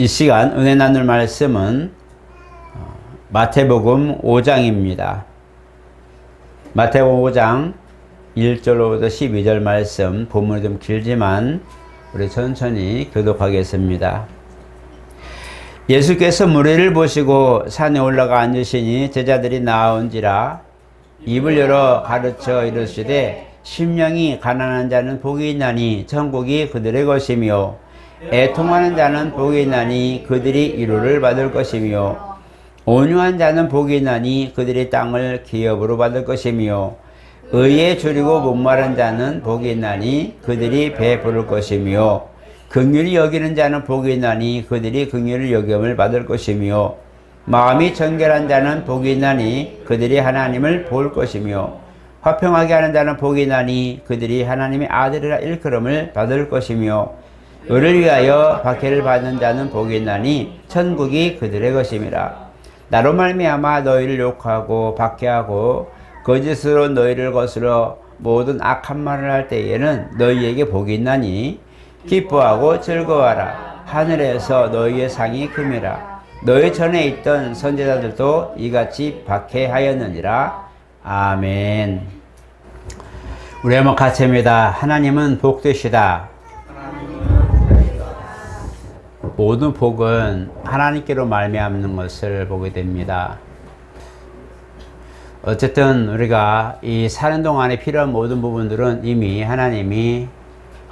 이 시간 은혜 나눌 말씀은 마태복음 5장입니다. 마태복음 5장 1절로부터 12절 말씀, 본문이 좀 길지만 우리 천천히 교독하겠습니다. 예수께서 무리를 보시고 산에 올라가 앉으시니 제자들이 나온지라 입을 열어 가르쳐 이르시되 심령이 가난한 자는 복이 있나니 천국이 그들의 것이며 애통하는 자는 복이 있나니 그들이 위로를 받을 것이며 온유한 자는 복이 있나니 그들이 땅을 기업으로 받을 것이며 의에 줄이고 목마른 자는 복이 있나니 그들이 배부를 것이며 긍휼히 여기는 자는 복이 있나니 그들이 긍휼을 여김을 받을 것이며 마음이 정결한 자는 복이 있나니 그들이 하나님을 볼 것이며 화평하게 하는 자는 복이 있나니 그들이 하나님의 아들이라 일컬음을 받을 것이며 의를 위하여 박해를 받는 자는 복이 있나니 천국이 그들의 것임이라. 나로 말미암아 너희를 욕하고 박해하고 거짓으로 너희를 거스러 모든 악한 말을 할 때에는 너희에게 복이 있나니 기뻐하고 즐거워하라. 하늘에서 너희의 상이 큼이라. 너희 전에 있던 선지자들도 이같이 박해하였느니라. 아멘. 우리 한번 같이 합니다. 하나님은 복되시다. 모든 복은 하나님께로 말미암는 것을 보게 됩니다. 어쨌든 우리가 이 사는 동안에 필요한 모든 부분들은 이미 하나님이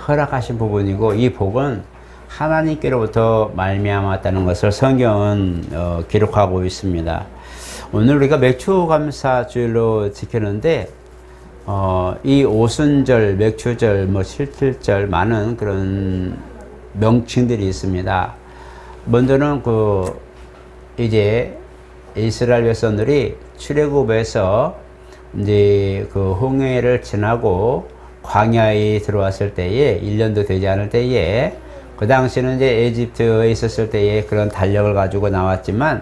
허락하신 부분이고 이 복은 하나님께로부터 말미암았다는 것을 성경은 기록하고 있습니다. 오늘 우리가 맥추감사주일로 지켰는데 이 오순절, 맥추절, 칠칠절 많은 그런 명칭들이 있습니다. 먼저는 이제 이스라엘 백성들이 출애굽에서 이제 홍해를 지나고 광야에 들어왔을 때에 1년도 되지 않을 때에 그 당시는 이제 에집트에 있었을 때에 그런 달력을 가지고 나왔지만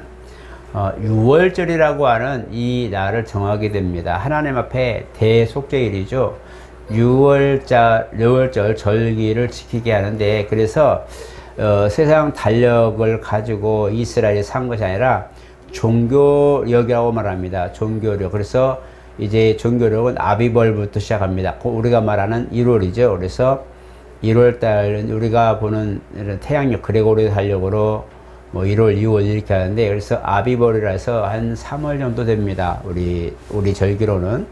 6월절이라고 하는 이 날을 정하게 됩니다. 하나님 앞에 대속죄일이죠. 6월절 절기를 지키게 하는데 그래서 세상 달력을 가지고 이스라엘이 산 것이 아니라 종교력이라고 말합니다. 종교력. 그래서 이제 종교력은 아비벌부터 시작합니다. 우리가 말하는 1월이죠. 그래서 1월달 우리가 보는 태양력 그레고리 달력으로 1월, 2월 이렇게 하는데 그래서 아비벌이라서 한 3월 정도 됩니다. 우리 절기로는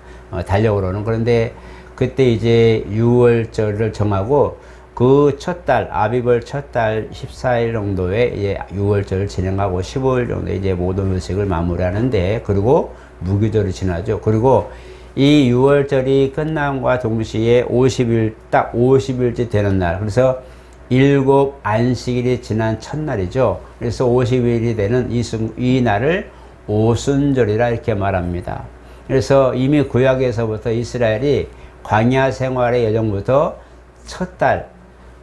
달력으로는. 그런데 그때 이제 6월절을 정하고 그 첫 달, 아비벌 첫 달 14일 정도에 이제 6월절을 진행하고 15일 정도에 이제 모든 음식을 마무리하는데 그리고 무교절이 지나죠. 그리고 이 6월절이 끝남과 동시에 50일, 딱 50일째 되는 날. 그래서 7 안식일이 지난 첫날이죠. 그래서 50일이 되는 이 날을 오순절이라 이렇게 말합니다. 그래서 이미 구약에서부터 이스라엘이 광야 생활의 여정부터 첫 달,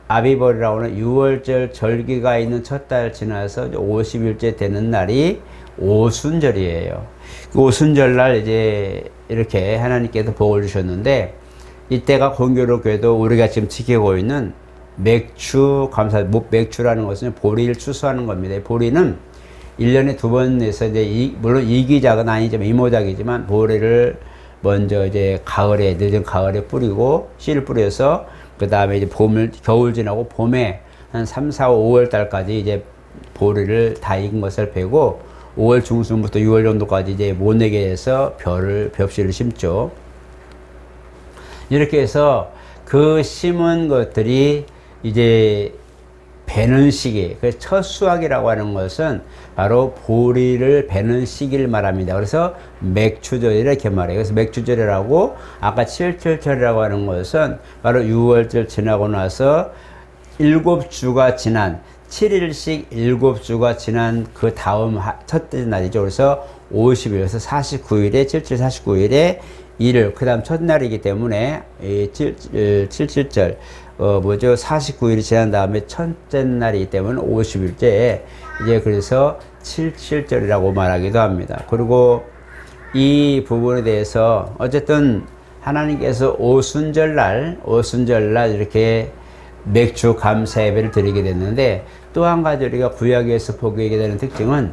아비벌이라고 하는 6월절 절기가 있는 첫 달 지나서 50일째 되는 날이 오순절이에요. 그 오순절날 이제 이렇게 하나님께서 복을 주셨는데 이때가 공교롭게도 우리가 지금 지키고 있는 맥추감사, 맥추라는 것은 보리를 추수하는 겁니다. 보리는 1년에 2번 해서 이제 물론 이기작은 아니지만 이모작이지만 보리를 먼저 이제 가을에, 늦은 가을에 뿌리고 씨를 뿌려서 그 다음에 이제 겨울 지나고 봄에 한 3, 4, 5월 달까지 이제 보리를 다 익은 것을 베고 5월 중순부터 6월 정도까지 이제 모내게 해서 벽씨를 심죠. 이렇게 해서 그 심은 것들이 이제 베는 시기, 그 첫 수확이라고 하는 것은 바로 보리를 베는 시기를 말합니다. 그래서 맥추절 이렇게 말해요. 그래서 맥추절이라고 아까 7절이라고 하는 것은 바로 6월절 지나고 나서 7주가 지난 7일씩 7주가 지난 그 다음 첫째 날이죠. 그래서 50일, 그래서 49일에 49일에 1일, 그 다음 첫날이기 때문에 77절 49일이 지난 다음에 첫째 날이기 때문에 50일째에 이제 그래서 77절이라고 말하기도 합니다. 그리고 이 부분에 대해서 어쨌든 하나님께서 오순절날 이렇게 맥주 감사 예배를 드리게 됐는데, 또 한 가지 우리가 구약에서 보게 되는 특징은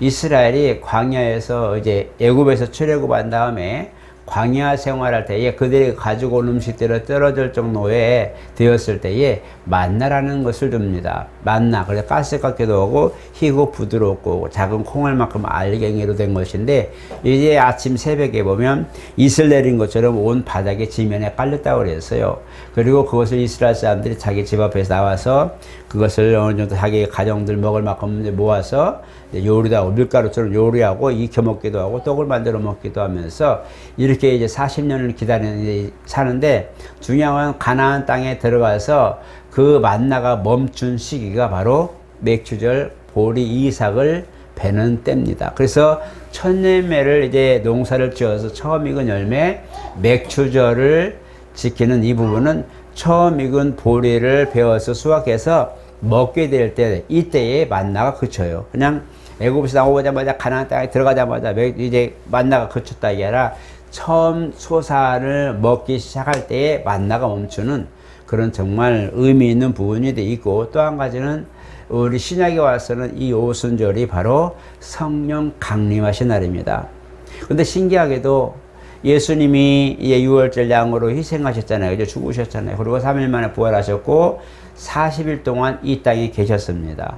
이스라엘이 광야에서 이제 애굽에서 출애굽한 다음에 광야 생활할 때에 그들이 가지고 온 음식들을 떨어질 정도에 되었을 때에 만나라는 것을 줍니다. 만나. 그래서 가스 같기도 하고 희고 부드럽고 작은 콩알만큼 알갱이로 된 것인데, 이제 아침 새벽에 보면 이슬 내린 것처럼 온 바닥에 지면에 깔렸다고 그랬어요. 그리고 그것을 이스라엘 사람들이 자기 집 앞에서 나와서 그것을 어느 정도 자기 가정들 먹을 만큼 모아서 요리도 하고 밀가루처럼 요리하고 익혀 먹기도 하고 떡을 만들어 먹기도 하면서 이렇게 이제 40년을 기다리는 사는데, 중요한 건 가나안 땅에 들어가서 그 만나가 멈춘 시기가 바로 맥추절 보리 이삭을 베는 때입니다. 그래서 첫 열매를 이제 농사를 지어서 처음 익은 열매 맥추절을 지키는 이 부분은 처음 익은 보리를 베어서 수확해서 먹게 될 때, 이때에 만나가 그쳐요. 그냥 애굽에서 나오자마자 가나안 땅에 들어가자마자 이제 만나가 그쳤다 이게 아니라 처음 소산을 먹기 시작할 때에 만나가 멈추는 그런 정말 의미 있는 부분이 돼 있고, 또 한 가지는 우리 신약에 와서는 이 오순절이 바로 성령 강림하신 날입니다. 근데 신기하게도 예수님이 6월절 양으로 희생하셨잖아요. 이제 죽으셨잖아요. 그리고 3일 만에 부활하셨고 40일 동안 이 땅에 계셨습니다.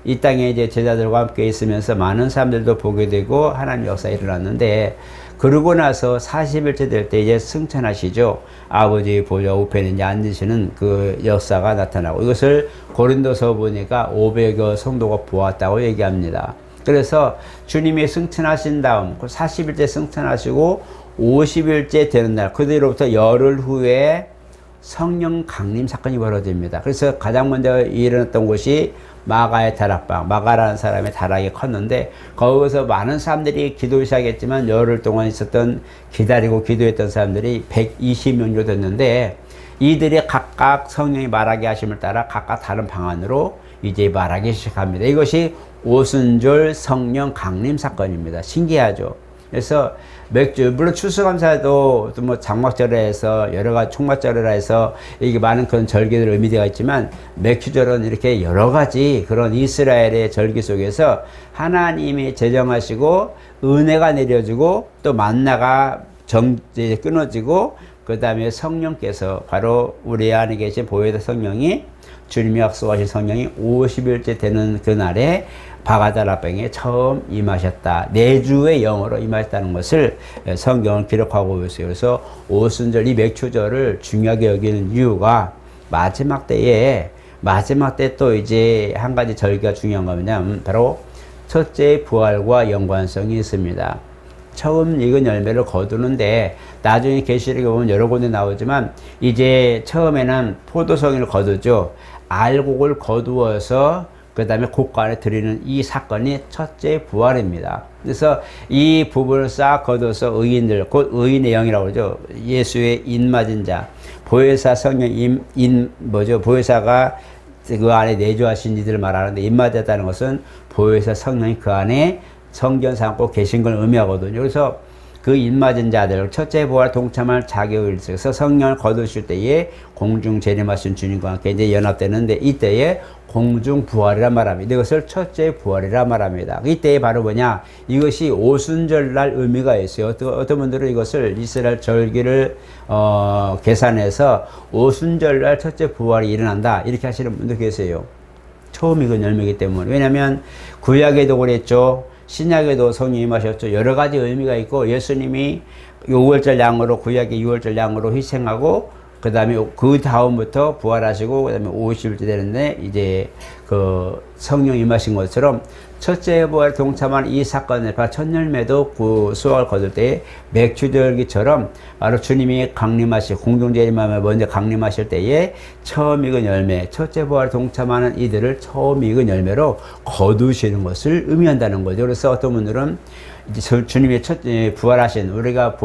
이 땅에 이제 제자들과 함께 있으면서 많은 사람들도 보게 되고 하나님 역사 일어났는데, 그러고 나서 40일째 될 때 이제 승천하시죠. 아버지 보좌 우편에 이제 앉으시는 그 역사가 나타나고, 이것을 고린도서 보니까 500여 성도가 보았다고 얘기합니다. 그래서 주님이 승천하신 다음 40일째 승천하시고 50일째 되는 날, 그대로부터 열흘 후에 성령 강림 사건이 벌어집니다. 그래서 가장 먼저 일어났던 곳이 마가의 다락방, 마가라는 사람의 다락이 컸는데, 거기서 많은 사람들이 기도 시작했지만 열흘 동안 있었던 기다리고 기도했던 사람들이 120명 정도 됐는데, 이들이 각각 성령이 말하게 하심을 따라 각각 다른 방안으로 이제 말하기 시작합니다. 이것이 오순절 성령 강림 사건입니다. 신기하죠. 그래서 맥주, 물론 추수감사도 또 뭐 장막절에 해서 여러 가지 총막절이라 해서 이게 많은 그런 절기들 의미가 있지만, 맥주절은 이렇게 여러 가지 그런 이스라엘의 절기 속에서 하나님이 제정하시고 은혜가 내려지고 또 만나가 이제 끊어지고, 그 다음에 성령께서 바로 우리 안에 계신 보혜사 성령이, 주님이 약속하신 성령이 50일째 되는 그날에 바가다락방에 처음 임하셨다. 내주의 영으로 임하셨다는 것을 성경을 기록하고 있어요. 그래서 오순절, 이 맥추절을 중요하게 여기는 이유가 마지막 때에, 마지막 때 또 이제 한 가지 절기가 중요한 거냐면 바로 첫째의 부활과 연관성이 있습니다. 처음 익은 열매를 거두는데, 나중에 계시록에 보면 여러 군데 나오지만 이제 처음에는 포도송이를 거두죠. 알곡을 거두어서 그 다음에 곡간에 드리는 이 사건이 첫째 부활입니다. 그래서 이 부분을 싹 거둬서 의인들, 곧 의인의 영이라고 그러죠. 예수의 인맞은 자, 보혜사 성령 보혜사가 그 안에 내주하신 이들을 말하는데, 인맞았다는 것은 보혜사 성령이 그 안에 성전 삼고 계신 걸 의미하거든요. 그래서 그 인맞은 자들, 첫째 부활 동참할 자격을 있어서 성령을 거두실 때에 공중 재림하신 주님과 함께 이제 연합되는데, 이때에 공중 부활이라 말합니다. 이것을 첫째 부활이라 말합니다. 이때에 바로 뭐냐? 이것이 오순절날 의미가 있어요. 어떤 분들은 이것을 이스라엘 절기를 계산해서 오순절날 첫째 부활이 일어난다 이렇게 하시는 분도 계세요. 처음 익은 열매이기 때문에. 왜냐하면 구약에도 그랬죠. 신약에도 성령이 임하셨죠. 여러 가지 의미가 있고, 예수님이 6월절 양으로, 구약의 6월절 양으로 희생하고, 그 다음에 그 다음부터 부활하시고, 그 다음에 50일째 되는데 이제 그 성령 임하신 것처럼 첫째 부활 동참한 이 사건을 바로 첫 열매도 그 수확을 거둘 때 맥추절기처럼 바로 주님이 강림하실, 공중재림하며 먼저 강림하실 때에 처음 익은 열매, 첫째 부활 동참하는 이들을 처음 익은 열매로 거두시는 것을 의미한다는 거죠. 그래서 어떤 분들은 이제 주님이 부활하신, 우리가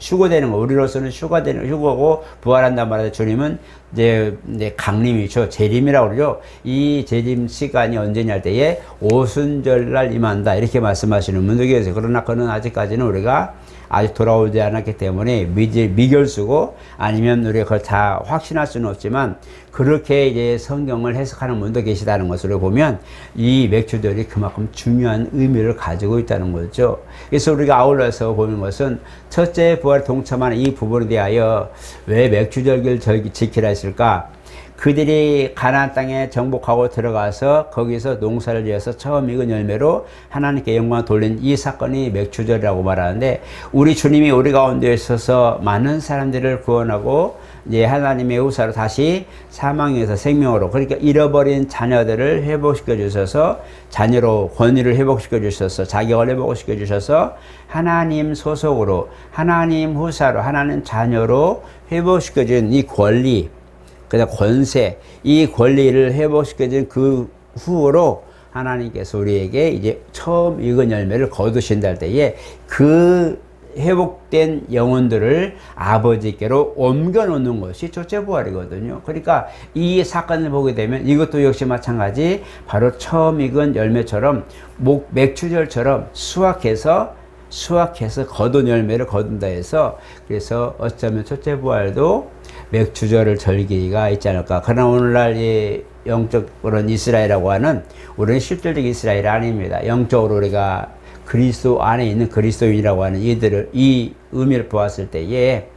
휴거되는 거, 우리로서는 휴거고 부활한단 말이죠. 주님은 이제 강림이죠. 재림이라고 그러죠. 이 재림 시간이 언제냐 할 때에 오순절날 임한다. 이렇게 말씀하시는 분도 계세요. 그러나 그는 아직까지는 우리가 아직 돌아오지 않았기 때문에 미결수고 아니면 우리가 그걸 다 확신할 수는 없지만 그렇게 이제 성경을 해석하는 분도 계시다는 것으로 보면 이 맥주절이 그만큼 중요한 의미를 가지고 있다는 거죠. 그래서 우리가 아울러서 보는 것은 첫째 부활에 동참하는 이 부분에 대하여 왜 맥주절기를 지키라 했을까? 그들이 가나안 땅에 정복하고 들어가서 거기서 농사를 지어서 처음 익은 열매로 하나님께 영광을 돌린 이 사건이 맥주절이라고 말하는데 우리 주님이 우리 가운데 있어서 많은 사람들을 구원하고 이제 하나님의 후사로 다시 사망에서 생명으로 그러니까 잃어버린 자녀들을 회복시켜 주셔서 자녀로 권위를 회복시켜 주셔서 자격을 회복시켜 주셔서 하나님 소속으로 하나님 후사로 하나님 자녀로 회복시켜 준 이 권리 그다음 권세, 이 권리를 회복시켜준 그 후로 하나님께서 우리에게 이제 처음 익은 열매를 거두신다 할 때에 그 회복된 영혼들을 아버지께로 옮겨 놓는 것이 첫째 부활이거든요. 그러니까 이 사건을 보게 되면 이것도 역시 마찬가지 바로 처음 익은 열매처럼 맥주절처럼 수확해서 거둔 열매를 거둔다 해서 그래서 어쩌면 첫째 부활도 맥주절을 절기가 있지 않을까. 그러나 오늘날 이 영적으로는 이스라엘이라고 하는 우리는 실질적 이스라엘이 아닙니다. 영적으로 우리가 그리스도 안에 있는 그리스도인이라고 하는 이들을 이 의미를 보았을 때에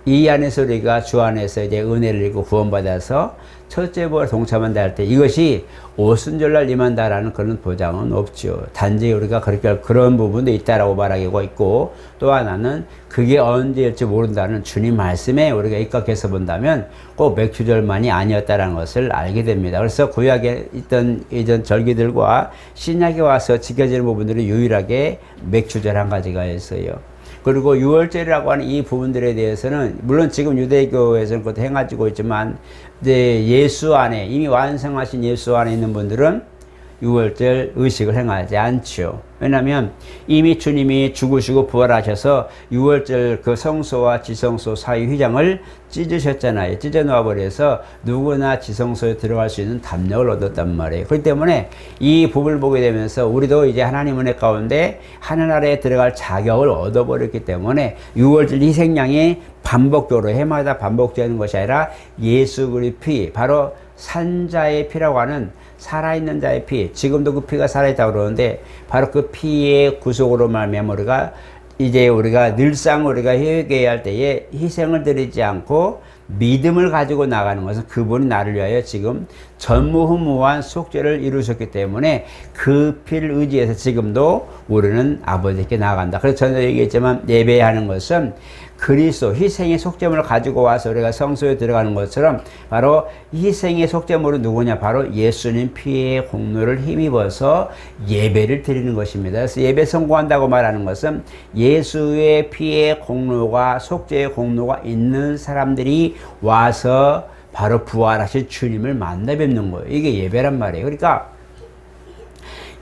이 안에서 우리가 주 안에서 이제 은혜를 입고 구원받아서 첫째 부활에 동참한다 할 때 이것이 오순절날 임한다라는 그런 보장은 없죠. 단지 우리가 그렇게 그런 부분도 있다라고 말하고 있고 또 하나는 그게 언제일지 모른다는 주님 말씀에 우리가 입각해서 본다면 꼭 맥주절만이 아니었다라는 것을 알게 됩니다. 그래서 구약에 있던 이전 절기들과 신약에 와서 지켜지는 부분들이 유일하게 맥주절 한 가지가 있어요. 그리고 유월절이라고 하는 이 부분들에 대해서는 물론 지금 유대교에서는 그것도 행하고 있지만 이제 예수 안에 이미 완성하신 예수 안에 있는 분들은 유월절 의식을 행하지 않죠. 왜냐하면 이미 주님이 죽으시고 부활하셔서 유월절 그 성소와 지성소 사이 휘장을 찢으셨잖아요. 찢어 놓아버려서 누구나 지성소에 들어갈 수 있는 담력을 얻었단 말이에요. 그렇기 때문에 이 부분을 보게 되면서 우리도 이제 하나님 은혜 가운데 하늘 나라에 들어갈 자격을 얻어버렸기 때문에 유월절 희생양이 반복적으로 해마다 반복되는 것이 아니라 예수 그리스도의 피 바로 산자의 피라고 하는 살아있는 자의 피, 지금도 그 피가 살아있다고 그러는데 바로 그 피의 구속으로 말미암아 우리가 이제 우리가 늘상 우리가 회개해야 할 때에 희생을 드리지 않고 믿음을 가지고 나가는 것은 그분이 나를 위하여 지금 전무후무한 속죄를 이루셨기 때문에 그 피를 의지해서 지금도 우리는 아버지께 나아간다. 그래서 전에 얘기했지만 예배하는 것은 그리스도 희생의 속죄물을 가지고 와서 우리가 성소에 들어가는 것처럼 바로 희생의 속죄물은 누구냐? 바로 예수님 피의 공로를 힘입어서 예배를 드리는 것입니다. 그래서 예배 성공한다고 말하는 것은 예수의 피의 공로가 속죄의 공로가 있는 사람들이 와서 바로 부활하신 주님을 만나 뵙는 거예요. 이게 예배란 말이에요. 그러니까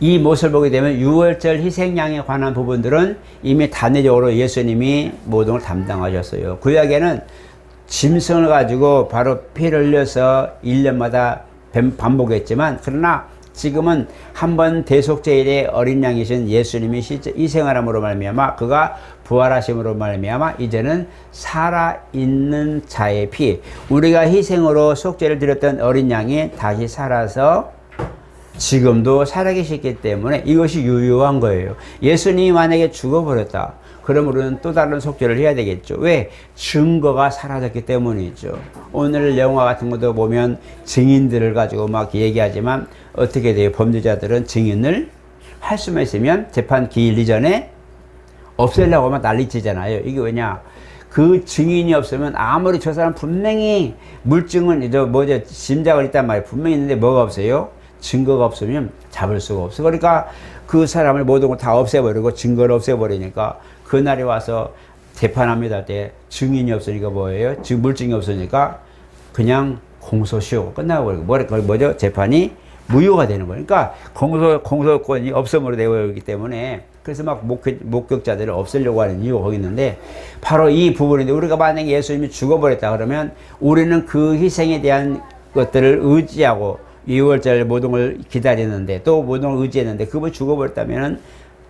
이 모습을 보게 되면 유월절 희생양에 관한 부분들은 이미 단회적으로 예수님이 모든 걸 담당하셨어요. 구약에는 짐승을 가지고 바로 피를 흘려서 1년마다 반복했지만 그러나 지금은 한번 대속제일의 어린 양이신 예수님이 희생하람으로 말미암아 그가 부활하심으로 말미암아 이제는 살아있는 자의 피 우리가 희생으로 속죄를 드렸던 어린 양이 다시 살아서 지금도 살아계시기 때문에 이것이 유효한 거예요. 예수님이 만약에 죽어버렸다. 그럼 우리는 또 다른 속죄를 해야 되겠죠. 왜? 증거가 사라졌기 때문이죠. 오늘 영화 같은 것도 보면 증인들을 가지고 막 얘기하지만 어떻게 돼요? 범죄자들은 증인을 할 수만 있으면 재판 기일리 전에 없애려고 하면 난리치잖아요. 이게 왜냐? 그 증인이 없으면 아무리 저 사람 분명히 물증은 짐작을 했단 말이에요. 분명히 있는데 뭐가 없어요? 증거가 없으면 잡을 수가 없어. 그러니까 그 사람을 모든 걸 다 없애버리고 증거를 없애버리니까 그날이 와서 재판합니다 때 증인이 없으니까 뭐예요? 물증이 없으니까 그냥 공소시효가 끝나버리고 뭐죠? 재판이 무효가 되는 거예요. 그러니까 공소권이 없음으로 되어 있기 때문에 그래서 막 목격자들을 없애려고 하는 이유가 거기 있는데 바로 이 부분인데 우리가 만약에 예수님이 죽어버렸다 그러면 우리는 그 희생에 대한 것들을 의지하고 2월절 모든 걸 기다리는데 또 모든 걸 의지했는데 그분 죽어버렸다면은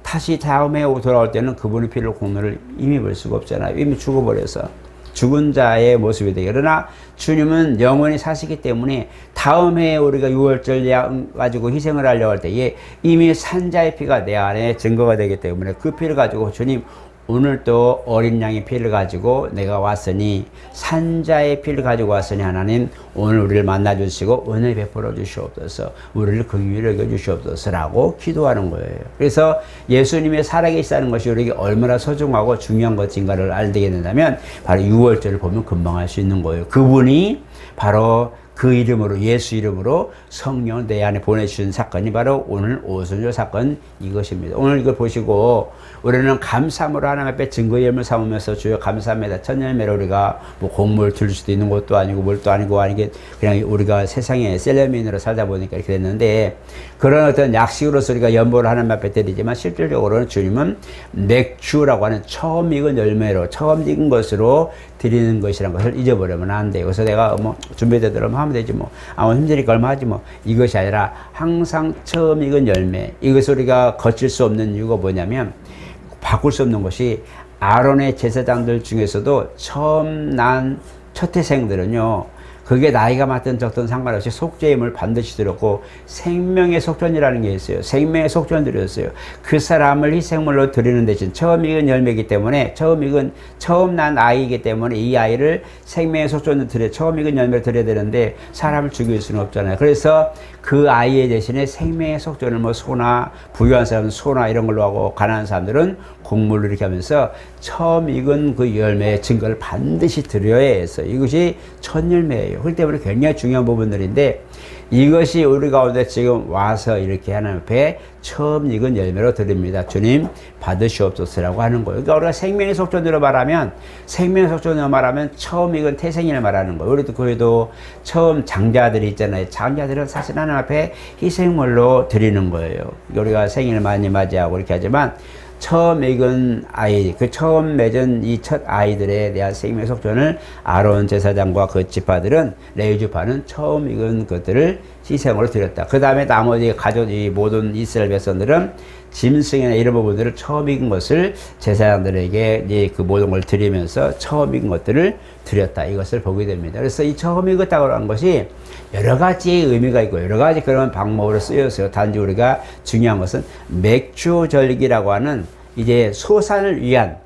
다시 다음에 돌아올 때는 그분의 피를 공로를 이미 볼 수가 없잖아요. 이미 죽어버려서. 죽은 자의 모습이 되게. 그러나 주님은 영원히 사시기 때문에 다음 해에 우리가 6월절 가지고 희생을 하려고 할 때에 이미 산 자의 피가 내 안에 증거가 되기 때문에 그 피를 가지고 주님 오늘 또 어린 양의 피를 가지고 내가 왔으니 산자의 피를 가지고 왔으니 하나님 오늘 우리를 만나 주시고 은혜 베풀어 주시옵소서 우리를 긍휼히 여겨 주시옵소서라고 기도하는 거예요. 그래서 예수님의 살아계시다는 것이 우리에게 얼마나 소중하고 중요한 것인가를 알게 된다면 바로 6월절을 보면 금방 알 수 있는 거예요. 그분이 바로 그 이름으로 예수 이름으로 성령을 내 안에 보내주신 사건이 바로 오늘 오순절 사건 이것입니다. 오늘 이걸 보시고 우리는 감사함으로 하나님 앞에 증거의 열매를 삼으면서 주여 감사합니다. 첫 열매로 우리가 뭐 곡물 들 수도 있는 것도 아니고 뭘도 아니고 그냥 우리가 세상에 셀러민으로 살다 보니까 이렇게 됐는데 그런 어떤 약식으로서 우리가 연보를 하나님 앞에 드리지만 실질적으로는 주님은 맥주라고 하는 처음 익은 열매로 처음 익은 것으로 드리는 것이라는 것을 잊어버리면 안 돼요. 그래서 내가 뭐 준비되도록 하면 되지 뭐 아무 힘드니까 얼마 하지 뭐 이것이 아니라 항상 처음 익은 열매 이것을 우리가 거칠 수 없는 이유가 뭐냐면 바꿀 수 없는 것이 아론의 제사장들 중에서도 처음 난 첫태생들은요 그게 나이가 많든 적든 상관없이 속죄임을 반드시 드렸고 생명의 속전이라는 게 있어요. 생명의 속전 드렸어요. 그 사람을 희생물로 드리는 대신 처음 익은 열매이기 때문에 처음 난 아이이기 때문에 이 아이를 생명의 속전을 드려 처음 익은 열매를 드려야 되는데 사람을 죽일 수는 없잖아요. 그래서 그 아이의 대신에 생명의 속전을 뭐 소나 부유한 사람은 소나 이런 걸로 하고 가난한 사람들은 곡물로 이렇게 하면서 처음 익은 그 열매의 증거를 반드시 드려야 했어요. 이것이 첫 열매예요. 그렇기 때문에 굉장히 중요한 부분들인데 이것이 우리 가운데 지금 와서 이렇게 하나님 앞에 처음 익은 열매로 드립니다. 주님 받으시옵소서라고 하는 거예요. 그러니까 우리가 생명의 속전으로 말하면 처음 익은 태생인을 말하는 거예요. 우리도 그래도 처음 장자들이 있잖아요. 장자들은 사실 하나님 앞에 희생물로 드리는 거예요. 우리가 생일을 많이 맞이하고 이렇게 하지만 처음 익은 아이, 그 처음 맺은 이 첫 아이들에 대한 생명의 속전을 아론 제사장과 그 지파들은 레위 지파는 처음 익은 것들을 희생으로 드렸다. 그 다음에 나머지 가족이 모든 이스라엘 백성들은 짐승이나 이런 부분들을 처음 익은 것을 제사장들에게 이제 그 모든 걸 드리면서 처음 익은 것들을 드렸다. 이것을 보게 됩니다. 그래서 이 처음 익었다고 하는 것이 여러 가지 의미가 있고 여러 가지 그런 방법으로 쓰였어요. 단지 우리가 중요한 것은 맥주절기라고 하는 이제 소산을 위한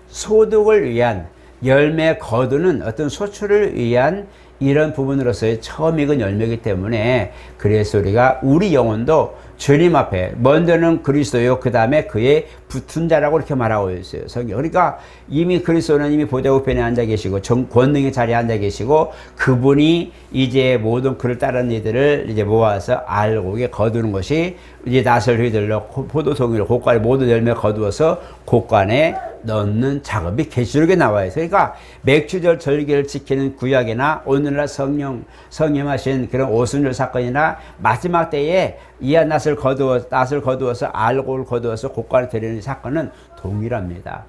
소득을 위한 열매 거두는 어떤 소출을 위한 이런 부분으로서의 처음 익은 열매이기 때문에 그래서 우리가 우리 영혼도 주님 앞에 먼저는 그리스도요 그 다음에 그의 붙은 자라고 이렇게 말하고 있어요. 성경. 그러니까 이미 그리스도는 이미 보좌 우편에 앉아 계시고 권능의 자리에 앉아 계시고 그분이 이제 모든 그를 따르는 이들을 이제 모아서 알고 이게 거두는 것이 이제 낫을 휘둘러 포도송이를 곳간에 모든 열매 거두어서 곳간에 넣는 작업이 계시록에 나와 있어요. 그러니까 맥주절 절기를 지키는 구약이나 오늘날 성령하신 그런 오순절 사건이나 마지막 때에 이한 낫을 거두어서 알곡을 거두어서 곳간에 드리는 사건은 동일합니다.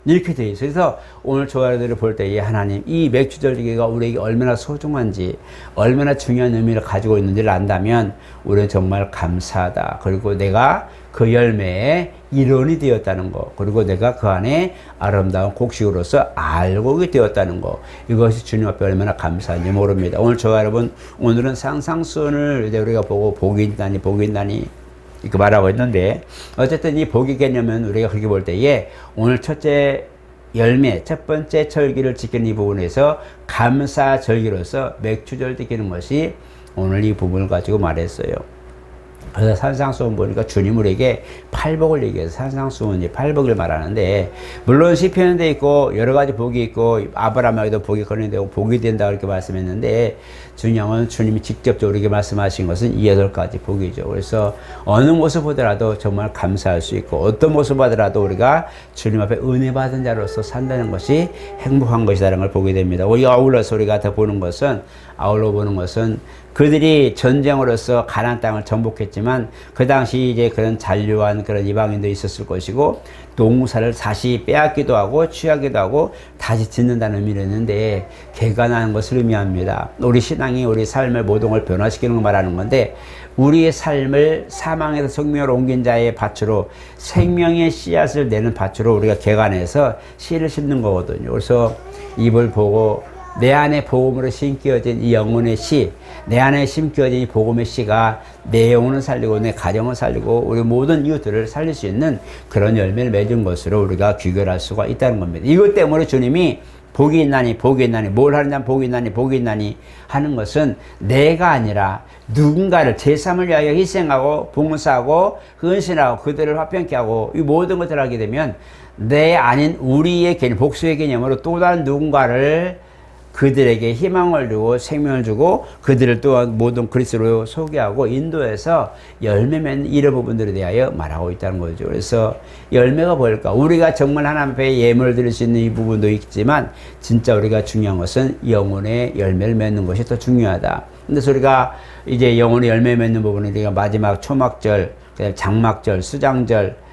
이렇게 되어 있어요. 그래서 오늘 조화들을 볼 때에 하나님 이 맥주절기가 우리에게 얼마나 소중한지 얼마나 중요한 의미를 가지고 있는지를 안다면 우리는 정말 감사하다. 그리고 내가 그 열매의 일원이 되었다는 거 그리고 내가 그 안에 아름다운 곡식으로서 알곡이 되었다는 거 이것이 주님 앞에 얼마나 감사한지 모릅니다. 오늘 저와 여러분 오늘은 상상수훈을 이제 우리가 보고 복이 있다니 이렇게 말하고 있는데 어쨌든 이 복의 개념은 우리가 그렇게 볼 때에 오늘 첫째 열매 첫 번째 절기를 지키는 이 부분에서 감사 절기로서 맥주절 지키는 것이 오늘 이 부분을 가지고 말했어요. 그래서 산상수훈 보니까 주님 우리에게 팔복을 얘기해서 산상수훈이 팔복을 말하는데 물론 시편에 돼 있고 여러 가지 복이 있고 아브라함에게도 복이 거론되고 복이 된다 그렇게 말씀했는데 중요한 주님이 직접적으로 이렇게 말씀하신 것은 이 8가지 복이죠. 그래서 어느 모습 보더라도 정말 감사할 수 있고 어떤 모습 보더라도 우리가 주님 앞에 은혜 받은 자로서 산다는 것이 행복한 것이라는 걸 보게 됩니다. 우리가 아울러서 우리가 더 보는 것은 그들이 전쟁으로서 가나안 땅을 정복했지만 그 당시 이제 그런 잔류한 그런 이방인도 있었을 것이고 농사를 다시 빼앗기도 하고 취하기도 하고 다시 짓는다는 의미를 했는데 개간하는 것을 의미합니다. 우리 신앙이 우리 삶의 모든 걸 변화시키는 걸 말하는 건데 우리의 삶을 사망에서 생명으로 옮긴 자의 밭으로 생명의 씨앗을 내는 밭으로 우리가 개간해서 씨를 심는 거거든요. 그래서 입을 보고 내 안에 복음으로 심겨진 이 영혼의 씨, 내 안에 심겨진 이 복음의 씨가 내 영혼을 살리고 내 가정을 살리고 우리 모든 이웃들을 살릴 수 있는 그런 열매를 맺은 것으로 우리가 귀결할 수가 있다는 겁니다. 이것 때문에 주님이 복이 있나니 복이 있나니 뭘 하는 자는 복이 있나니 복이 있나니 하는 것은 내가 아니라 누군가를 제3을 위하여 희생하고 봉사하고 헌신하고 그들을 화평케 하고 이 모든 것들을 하게 되면 내 아닌 우리의 개념, 복수의 개념으로 또 다른 누군가를 그들에게 희망을 주고 생명을 주고 그들을 또한 모든 그리스도로 소개하고 인도해서 열매 맺는 이런 부분들에 대하여 말하고 있다는 거죠. 그래서 열매가 뭘까? 우리가 정말 하나님 앞에 예물을 드릴 수 있는 이 부분도 있지만 진짜 우리가 중요한 것은 영혼의 열매를 맺는 것이 더 중요하다. 그래서 우리가 이제 영혼의 열매 맺는 부분은 우리가 마지막 초막절, 그다음에 장막절, 수장절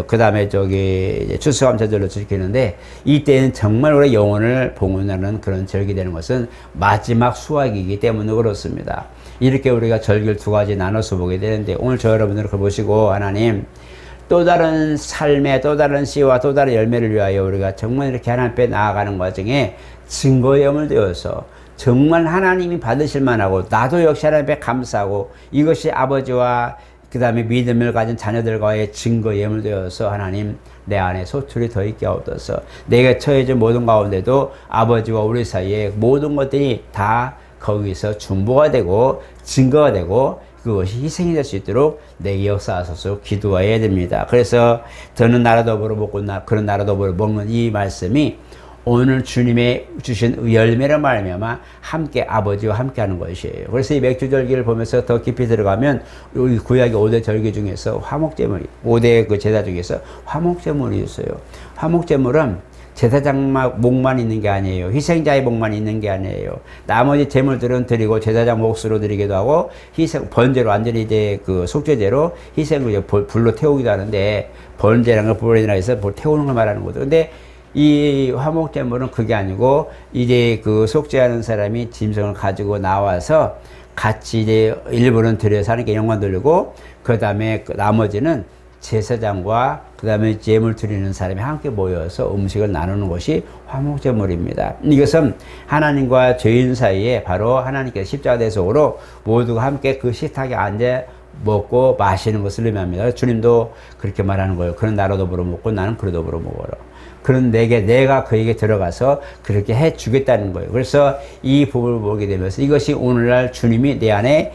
그 다음에 추수감사절로 지키는데 이때는 정말 우리 영혼을 봉헌하는 그런 절기 되는 것은 마지막 수확이기 때문에 그렇습니다. 이렇게 우리가 절기를 두 가지 나눠서 보게 되는데 오늘 저 여러분들 그걸 보시고 하나님 또 다른 삶의 또 다른 씨와 또 다른 열매를 위하여 우리가 정말 이렇게 하나님 앞에 나아가는 과정에 증거의 염을 되어서 정말 하나님이 받으실 만하고 나도 역시 하나님 앞에 감사하고 이것이 아버지와 그 다음에 믿음을 가진 자녀들과의 증거 예물 되어서 하나님 내 안에 소출이 더 있게 하옵소서. 내가 처해진 모든 가운데도 아버지와 우리 사이에 모든 것들이 다 거기서 중보가 되고 증거가 되고 그것이 희생이 될 수 있도록 내게 역사하소서 기도해야 됩니다. 그래서 더는 나라 더불어 먹고 그런 나라 더불어 먹는 이 말씀이 오늘 주님의 주신 열매를 말미암아 함께 아버지와 함께 하는 것이에요. 그래서 이 맥주절기를 보면서 더 깊이 들어가면 우리 구약의 5대 절기 중에서 화목제물이 5대 그 제사 중에서 화목제물이 있어요. 화목제물은 제사장 목만 있는 게 아니에요. 희생자의 목만 있는 게 아니에요. 나머지 제물들은 드리고 제사장 몫으로 드리기도 하고 희생 번제로 완전히 이제 그 속죄제로 희생을 불로 태우기도 하는데 번제라는 걸 불이나 해서 태우는 걸 말하는 거죠. 근데 이 화목제물은 그게 아니고 이제 그 속죄하는 사람이 짐승을 가지고 나와서 같이 이제 일부는 드려서 하는 게 영광 돌리고 그 다음에 나머지는 제사장과 그 다음에 제물 드리는 사람이 함께 모여서 음식을 나누는 것이 화목제물입니다. 이것은 하나님과 죄인 사이에 바로 하나님께서 십자가 대속으로 모두가 함께 그 식탁에 앉아 먹고 마시는 것을 의미합니다. 주님도 그렇게 말하는 거예요. 그런 나로 더불어 먹고 나는 그로 더불어 먹어라. 그런 내가 그에게 들어가서 그렇게 해 주겠다는 거예요. 그래서 이 부분을 보게 되면서 이것이 오늘날 주님이 내 안에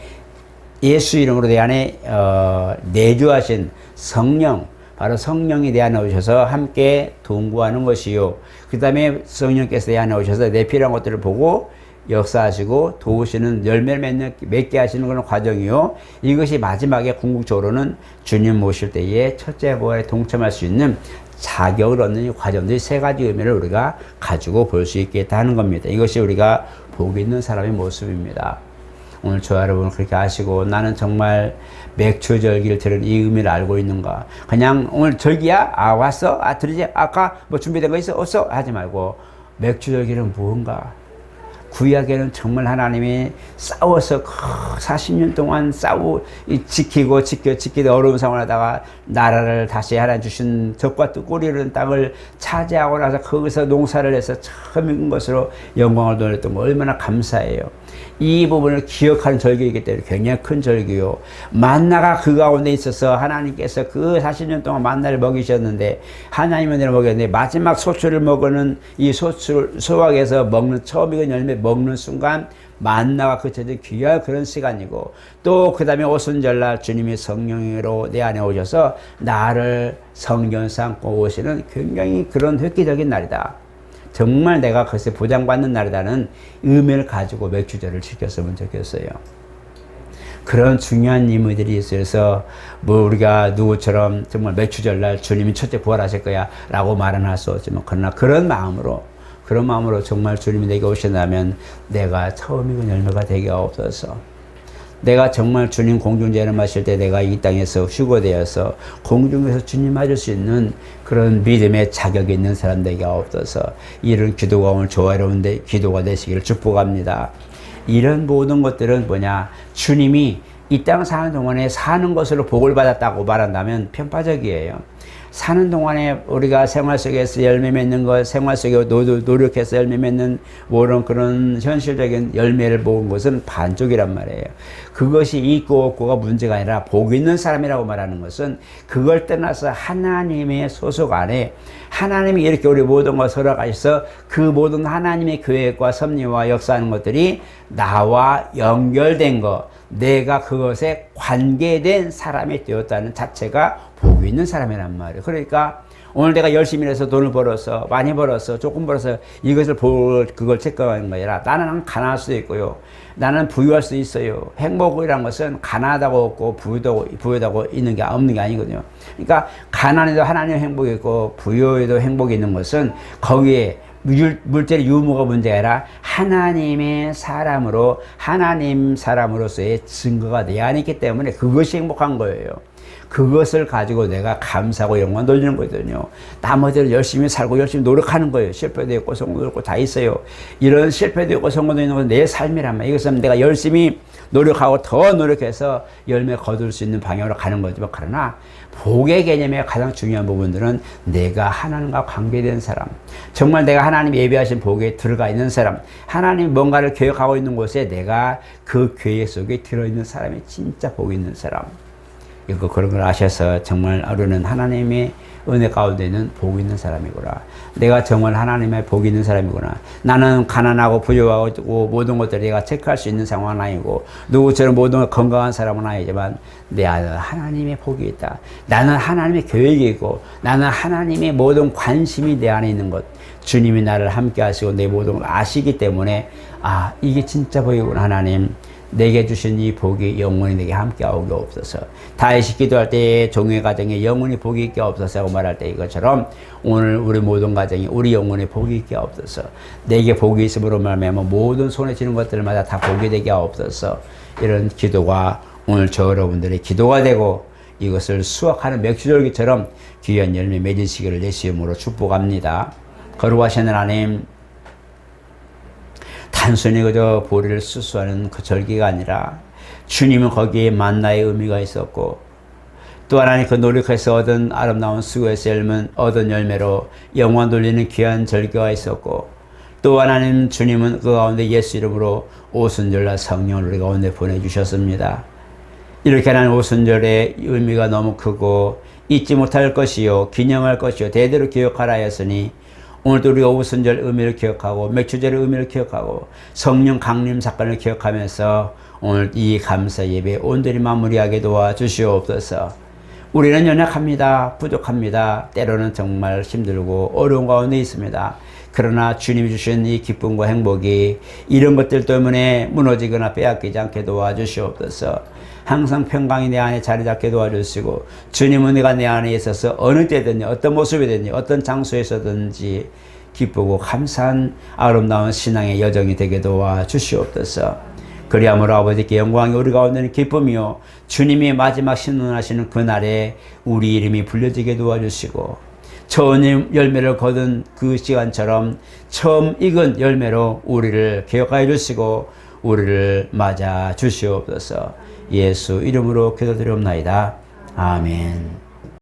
예수 이름으로 내 안에 내주하신 성령, 바로 성령이 내 안에 오셔서 함께 동거하는 것이요. 그 다음에 성령께서 내 안에 오셔서 내 필요한 것들을 보고 역사하시고 도우시는 열매를 맺게 하시는 그런 과정이요. 이것이 마지막에 궁극적으로는 주님 모실 때에 첫째 부활에 동참할 수 있는 자격을 얻는 이 과정들이 세 가지 의미를 우리가 가지고 볼 수 있겠다 하는 겁니다. 이것이 우리가 복 있는 사람의 모습입니다. 오늘 저 여러분 그렇게 아시고 나는 정말 맥주절기를 들은 이 의미를 알고 있는가? 그냥 오늘 절기야? 아 왔어? 아 들으지? 아까 뭐 준비된 거 있어? 없어? 하지 말고 맥주절기는 무언가? 구약에는 정말 하나님이 싸워서 40년 동안 지키다 어려운 상황하다가 나라를 다시 하나 주신 적과 꿀이는 땅을 차지하고 나서 거기서 농사를 해서 처음 익은 것으로 영광을 돌렸던 거 얼마나 감사해요. 이 부분을 기억하는 절기이기 때문에 굉장히 큰 절기요. 만나가 그 가운데 있어서 하나님께서 그 40년 동안 만나를 먹이셨는데 하나님은 내가 먹였는데 마지막 소출을 먹는 이 소확에서 먹는 처음 익은 열매 먹는 순간 만나가 그쳐진 귀한 그런 시간이고 또 그 다음에 오순절날 주님이 성령으로 내 안에 오셔서 나를 성전 삼고 오시는 굉장히 그런 획기적인 날이다. 정말 내가 그것에 보장받는 날이라는 의미를 가지고 맥주절을 지켰으면 좋겠어요. 그런 중요한 의미들이 있어서 뭐 우리가 누구처럼 정말 맥주절 날 주님이 첫째 부활하실 거야 라고 말은 할 수 없지만 그러나 그런 마음으로 정말 주님이 내게 오신다면 내가 처음 익은 열매가 되게 하옵소서. 내가 정말 주님 공중제를 마실 때 내가 이 땅에서 휴거되어서 공중에서 주님 맞을 수 있는 그런 믿음의 자격이 있는 사람들에게 없어서 이런 기도가 오늘 조화로운 기도가 되시기를 축복합니다. 이런 모든 것들은 뭐냐, 주님이 이 땅 사는 동안에 사는 것으로 복을 받았다고 말한다면 편파적이에요. 사는 동안에 우리가 생활 속에서 열매 맺는 것, 생활 속에 노력해서 열매 맺는 모든 그런 현실적인 열매를 모은 것은 반쪽이란 말이에요. 그것이 있고 없고가 문제가 아니라 복 있는 사람이라고 말하는 것은 그걸 떠나서 하나님의 소속 안에 하나님이 이렇게 우리 모든 것을 허락하셔서 그 모든 하나님의 계획과 섭리와 역사하는 것들이 나와 연결된 것, 내가 그것에 관계된 사람이 되었다는 자체가 복이 있는 사람이란 말이에요. 그러니까 오늘 내가 열심히 해서 돈을 벌어서 많이 벌어서 조금 벌어서 이것을 그걸 체크하는 거 아니라 나는 가난할 수도 있고요. 나는 부유할 수 있어요. 행복이란 것은 가난하다고 없고 부유하다고 있는 게 없는 게 아니거든요. 그러니까 가난에도 하나님의 행복이 있고 부유에도 행복이 있는 것은 거기에 물질의 유무가 문제가 아니라 하나님의 사람으로 하나님 사람으로서의 증거가 내 안에 있기 때문에 그것이 행복한 거예요. 그것을 가지고 내가 감사하고 영광 돌리는 거거든요. 나머지를 열심히 살고 열심히 노력하는 거예요. 실패도 있고 성공도 있고 다 있어요. 이런 실패도 있고 성공도 있는 건 내 삶이란 말이에요. 이것은 내가 열심히 노력하고 더 노력해서 열매 거둘 수 있는 방향으로 가는 거지만, 그러나 복의 개념의 가장 중요한 부분들은 내가 하나님과 관계된 사람, 정말 내가 하나님 예비하신 복에 들어가 있는 사람, 하나님 뭔가를 계획하고 있는 곳에 내가 그 계획 속에 들어있는 사람이 진짜 복 있는 사람. 이거 그런 걸 아셔서 정말 우리는 하나님의 은혜 가운데 있는 복 있는 사람이구나. 내가 정말 하나님의 복 있는 사람이구나. 나는 가난하고 부유하고 모든 것들을 내가 체크할 수 있는 상황은 아니고 누구처럼 모든 건강한 사람은 아니지만 내 안에 하나님의 복이 있다. 나는 하나님의 계획이 있고 나는 하나님의 모든 관심이 내 안에 있는 것. 주님이 나를 함께 하시고 내 모든 걸 아시기 때문에 이게 진짜 복이구나. 하나님 내게 주신 이 복이 영원히 내게 함께하게 없어서, 다윗이 기도할 때 종의 가정에 영원히 복이 있게 없어서 말할 때 이것처럼 오늘 우리 모든 가정이 우리 영원히 복이 있게 없어서, 내게 복이 있음으로 말미암아 모든 손에 쥐는 것들마다 다 복이 되게 없어서, 이런 기도가 오늘 저 여러분들의 기도가 되고 이것을 수확하는 맥주절기처럼 귀한 열매 맺으시기를 예수 이름으로 축복합니다. 거룩하신 하나님, 단순히 그저 보리를 수수하는 그 절기가 아니라 주님은 거기에 만나의 의미가 있었고, 또 하나님 그 노력해서 얻은 아름다운 수고에서 얻은 열매로 영광 돌리는 귀한 절기가 있었고, 또 하나님 주님은 그 가운데 예수 이름으로 오순절날 성령을 우리 가운데 보내주셨습니다. 이렇게 하는 오순절의 의미가 너무 크고 잊지 못할 것이요 기념할 것이요 대대로 기억하라 하였으니, 오늘도 우리가 오순절 의미를 기억하고 맥주절의 의미를 기억하고 성령 강림 사건을 기억하면서 오늘 이 감사 예배 온전히 마무리하게 도와주시옵소서. 우리는 연약합니다. 부족합니다. 때로는 정말 힘들고 어려운 가운데 있습니다. 그러나 주님이 주신 이 기쁨과 행복이 이런 것들 때문에 무너지거나 빼앗기지 않게 도와주시옵소서. 항상 평강이 내 안에 자리 잡게 도와주시고, 주님은 내가 내 안에 있어서 어느 때든지 어떤 모습이든지 어떤 장소에서든지 기쁘고 감사한 아름다운 신앙의 여정이 되게 도와주시옵소서. 그리함으로 아버지께 영광이 우리 가운데는 기쁨이요 주님이 마지막 신문하시는 그날에 우리 이름이 불려지게 도와주시고, 처음 열매를 거둔 그 시간처럼 처음 익은 열매로 우리를 기억하여 주시고 우리를 맞아 주시옵소서. 예수 이름으로 기도드리옵나이다. 아멘.